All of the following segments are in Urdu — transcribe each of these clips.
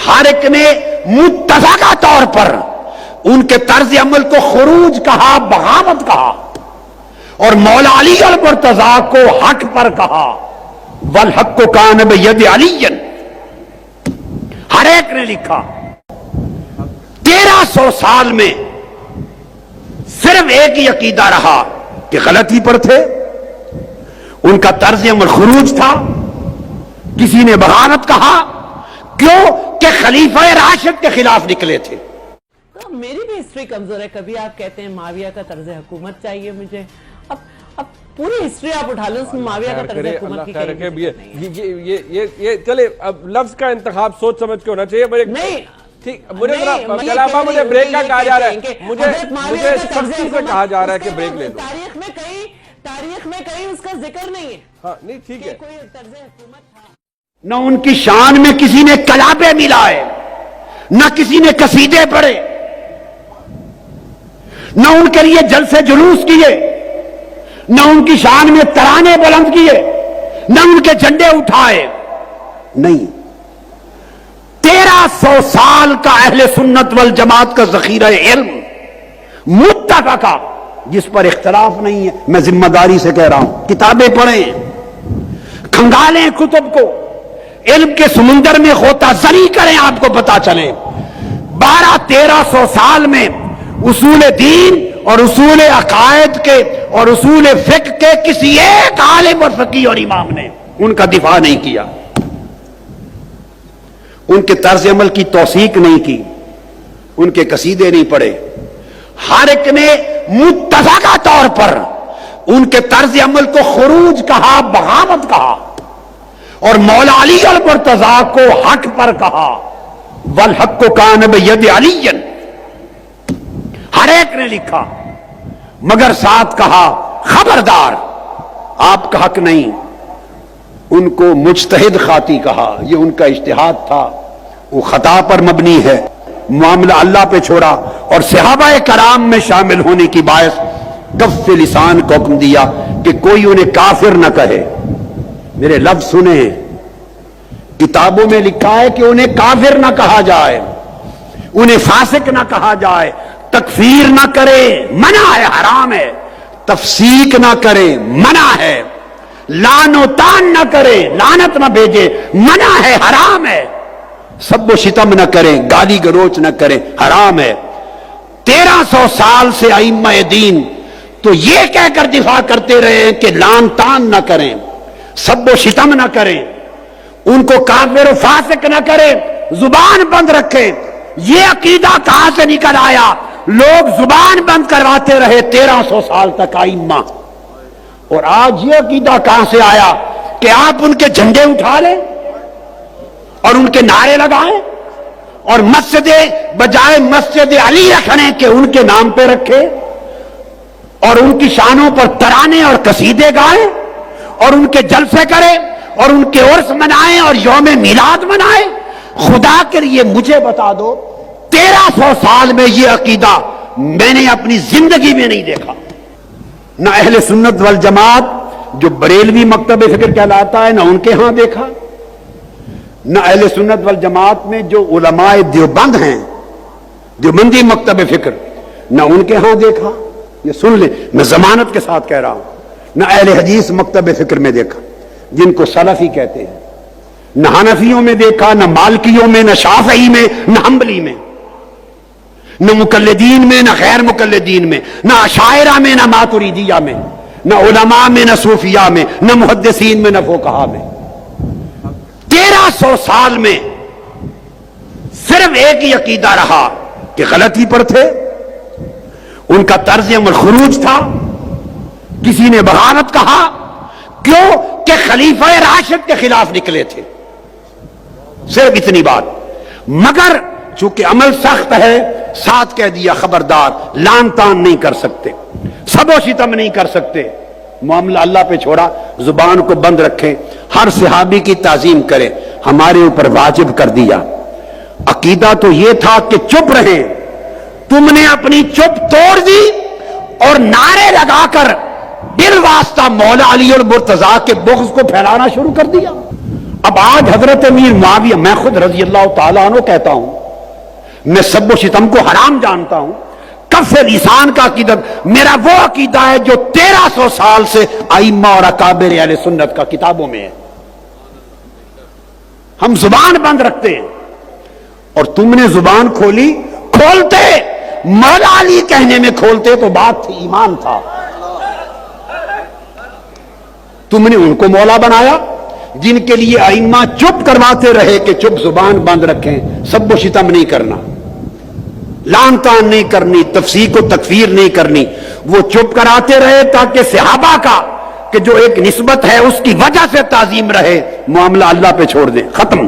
ہر ایک نے متفقہ طور پر ان کے طرز عمل کو خروج کہا، بغاوت کہا، اور مولا علی المرتضیٰ کو حق پر کہا، والحق کان بید علی۔ ہر ایک نے لکھا 1300 سال میں صرف ایک ہی عقیدہ رہا کہ غلطی پر تھے، ان کا طرز عمل خروج تھا، کسی نے بغاوت کہا، کیوں کہ خلیفہ راشد کے خلاف نکلے تھے۔ میری بھی ہسٹری کمزور ہے، کبھی آپ کہتے ہیں معاویہ کا طرز حکومت چاہیے مجھے، اب پوری ہسٹری آپ اٹھا لیں، اس میں معاویہ کا طرز حکومت کی یہ چلے اب لفظ کا انتخاب سوچ سمجھ کے ہونا چاہیے۔ نہیں مجھے بریک کا کہا جا رہا ہے، مجھے سختی سے کہا جا رہا ہے کہ بریک لے لو۔ تاریخ میں کہیں اس کا ذکر نہیں ہے۔ ہاں نہیں ٹھیک ہے، کوئی طرز حکومت تھا۔ نہ ان کی شان میں کسی نے کلابے ملائے، نہ کسی نے قصیدے پڑھے، نہ ان کے لیے جلسے جلوس کیے، نہ ان کی شان میں ترانے بلند کیے، نہ ان کے جھنڈے اٹھائے۔ نہیں، 1300 سال کا اہل سنت والجماعت کا ذخیرہ علم متفقہ، جس پر اختلاف نہیں ہے۔ میں ذمہ داری سے کہہ رہا ہوں، کتابیں پڑھیں، کھنگالیں کتب کو، علم کے سمندر میں غوطہ زنی کریں، آپ کو پتا چلے 1200-1300 سال میں اصول دین اور اصول عقائد کے اور اصول فقہ کے کسی ایک عالم اور فقیہ اور امام نے ان کا دفاع نہیں کیا، ان کے طرز عمل کی توثیق نہیں کی، ان کے قصیدے نہیں پڑھے۔ ہر ایک نے متفقہ طور پر ان کے طرز عمل کو خروج کہا، بغاوت کہا، اور مولا علی المرتضیٰ کو حق پر کہا، والحق کان بید علی۔ ہر ایک نے لکھا، مگر ساتھ کہا خبردار آپ کا حق نہیں۔ ان کو مجتہد خاطی کہا، یہ ان کا اجتہاد تھا، وہ خطا پر مبنی ہے، معاملہ اللہ پہ چھوڑا، اور صحابہ کرام میں شامل ہونے کی باعث کف لسان کو حکم دیا کہ کوئی انہیں کافر نہ کہے۔ میرے لفظ سنیں، کتابوں میں لکھا ہے کہ انہیں کافر نہ کہا جائے، انہیں فاسق نہ کہا جائے، تکفیر نہ کرے، منع ہے، حرام ہے، تفسیق نہ کرے، منع ہے، لعن و طعن نہ کرے، لعنت نہ بھیجے، منع ہے، حرام ہے، سب و شتم نہ کریں، گالی گلوچ نہ کریں، حرام ہے۔ 1300 سال سے ائمہ دین تو یہ کہہ کر دفاع کرتے رہے ہیں کہ لعن طعن نہ کریں، سب و شتم نہ کریں، ان کو کافر و فاسق نہ کریں، زبان بند رکھیں۔ یہ عقیدہ کہاں سے نکل آیا؟ لوگ زبان بند کرواتے رہے 1300 سال تک ائمہ، اور آج یہ عقیدہ کہاں سے آیا کہ آپ ان کے جھنڈے اٹھا لیں اور ان کے نعرے لگائیں، اور مسجد بجائے مسجد علی رکھنے کے ان کے نام پہ رکھے، اور ان کی شانوں پر ترانے اور قصیدے گائیں، اور ان کے جلسے کریں، اور ان کے عرس منائیں، اور یوم میلاد منائیں۔ خدا کے لیے مجھے بتا دو، 1300 سال میں یہ عقیدہ میں نے اپنی زندگی میں نہیں دیکھا۔ نہ اہل سنت والجماعت جو بریلوی مکتب فکر کہلاتا ہے، نہ ان کے ہاں دیکھا، نہ اہل سنت والجماعت میں جو علماء دیوبند ہیں، دیوبندی مکتب فکر، نہ ان کے ہاں دیکھا۔ یہ سن لیں، میں ضمانت کے ساتھ کہہ رہا ہوں، نہ اہل حدیث مکتب فکر میں دیکھا جن کو سلفی کہتے ہیں، نہ حنفیوں میں دیکھا، نہ مالکیوں میں، نہ شافعی میں، نہ حنبلی میں، نہ مقلدین میں، نہ غیر مقلدین میں، نہ اشاعرہ میں، نہ ماتریدیہ میں، نہ علماء میں، نہ صوفیاء میں، نہ محدثین میں، نہ فقہاء میں۔ 1300 سال میں صرف ایک ہی عقیدہ رہا کہ غلطی پر تھے، ان کا طرز عمل خروج تھا، کسی نے بغاوت کہا، کیوں کہ خلیفہ راشد کے خلاف نکلے تھے، صرف اتنی بات۔ مگر چونکہ عمل سخت ہے، ساتھ کہہ دیا خبردار، لعن طعن نہیں کر سکتے، سب و شتم نہیں کر سکتے، معاملہ اللہ پہ چھوڑا، زبان کو بند رکھیں، ہر صحابی کی تعظیم کریں، ہمارے اوپر واجب کر دیا۔ عقیدہ تو یہ تھا کہ چپ رہیں، تم نے اپنی چپ توڑ دی اور نعرے لگا کر بالواسطہ مولا علی المرتضیٰ کے بغض کو پھیلانا شروع کر دیا۔ اب آج حضرت امیر معاویہ، میں خود رضی اللہ تعالیٰ عنہ کہتا ہوں، میں سب و ستم کو حرام جانتا ہوں، کف لسان کا عقیدت میرا وہ عقیدہ ہے جو 1300 سال سے ائمہ اور اکابر اہل سنت کا کتابوں میں ہے. ہم زبان بند رکھتے ہیں اور تم نے زبان کھولی. کھولتے مولا علی کہنے میں کھولتے تو بات تھی، ایمان تھا. تم نے ان کو مولا بنایا جن کے لیے ائمہ چپ کرواتے رہے کہ چپ زبان بند رکھیں، سب و شتم نہیں کرنا، لان تان نہیں کرنی، تفسیق و تکفیر نہیں کرنی. وہ چپ کراتے رہے تاکہ صحابہ کا کہ جو ایک نسبت ہے اس کی وجہ سے تعظیم رہے، معاملہ اللہ پہ چھوڑ دیں. ختم.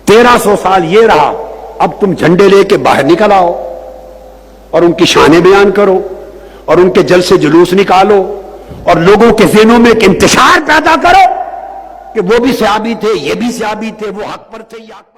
1300 سال یہ رہا. اب تم جھنڈے لے کے باہر نکل آؤ اور ان کی شانیں بیان کرو اور ان کے جلسے جلوس نکالو اور لوگوں کے ذہنوں میں ایک انتشار پیدا کرو کہ وہ بھی صحابی تھے، یہ بھی صحابی تھے، وہ حق پر تھے، یہ حق پر